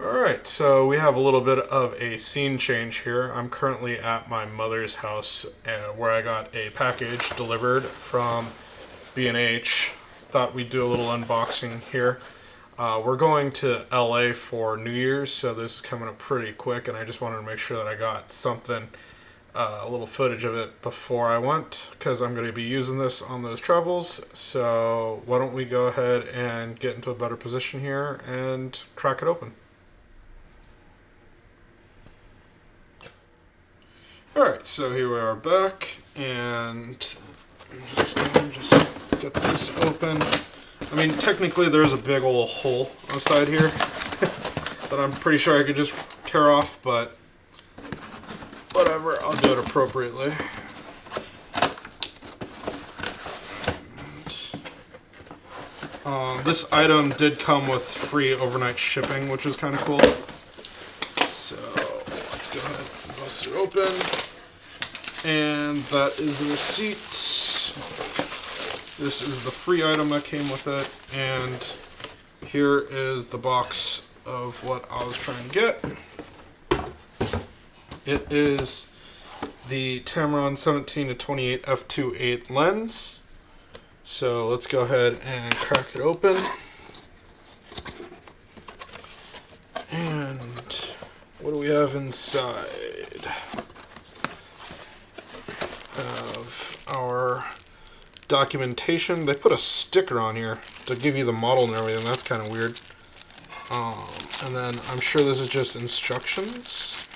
Alright, so we have a little bit of a scene change here. I'm currently at my mother's house where I got a package delivered from B&H. Thought we'd do a little unboxing here. We're going to LA for New Year's, so this is coming up pretty quick, and I just wanted to make sure that I got something, a little footage of it before I went, because I'm going to be using this on those travels. So why don't we go ahead and get into a better position here and crack it open. Alright, so here we are back, and I'm just going to just get this open. I mean, technically there's a big old hole on the side here that I'm pretty sure I could just tear off, but whatever, I'll do it appropriately. And, this item did come with free overnight shipping, which is kind of cool. So let's go ahead and bust it open. And that is the receipt. This is the free item that came with it. And here is the box of what I was trying to get. It is the Tamron 17-28 f2.8 lens. So let's go ahead and crack it open. And what do we have inside? Of our documentation. They put a sticker on here to give you the model and everything. That's kind of weird. And then I'm sure this is just instructions.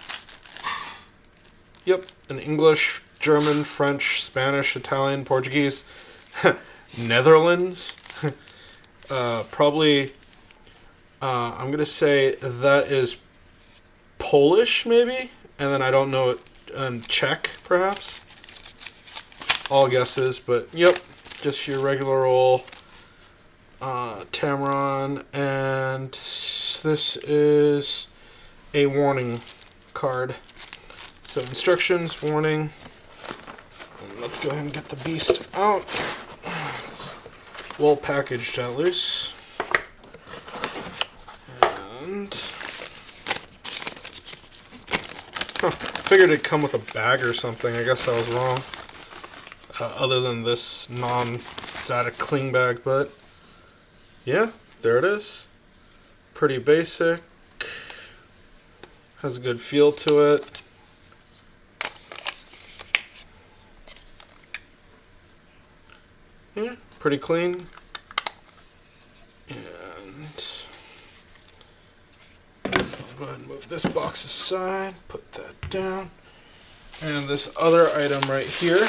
Yep, in English, German, French, Spanish, Italian, Portuguese, Netherlands. Probably, I'm gonna say that is Polish, maybe, and then I don't know it, and Czech, perhaps. All guesses, but yep, just your regular old Tamron, and this is a warning card. So instructions, warning, and let's go ahead and get the beast out. It's well packaged at least. And figured it'd come with a bag or something. I guess I was wrong. Other than this non-static cling bag, but yeah, there it is. Pretty basic. Has a good feel to it. Yeah, pretty clean. And I'll go ahead and move this box aside, put that down. And this other item right here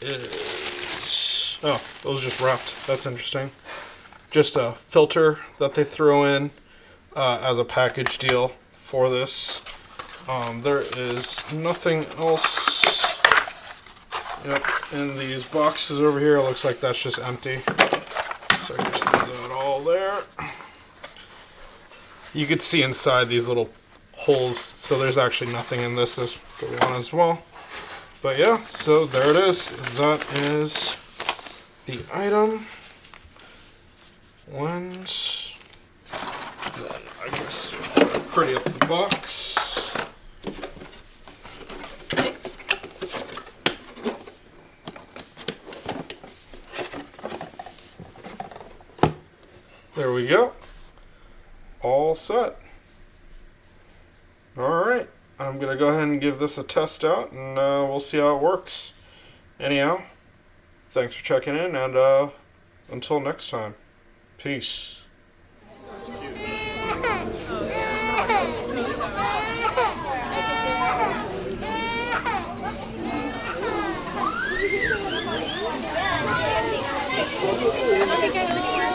is, oh, it was just wrapped. That's interesting. Just a filter that they throw in as a package deal for this. There is nothing else. Yep, in these boxes over here, it looks like that's just empty. So I just throw that all there. You could see inside these little holes, so there's actually nothing in this one as well. But yeah, so there it is. That is the item. Lens. Then I guess pretty up the box. There we go. All set. Alright. I'm going to go ahead and give this a test out, and we'll see how it works. Anyhow, thanks for checking in, and until next time, peace. Okay,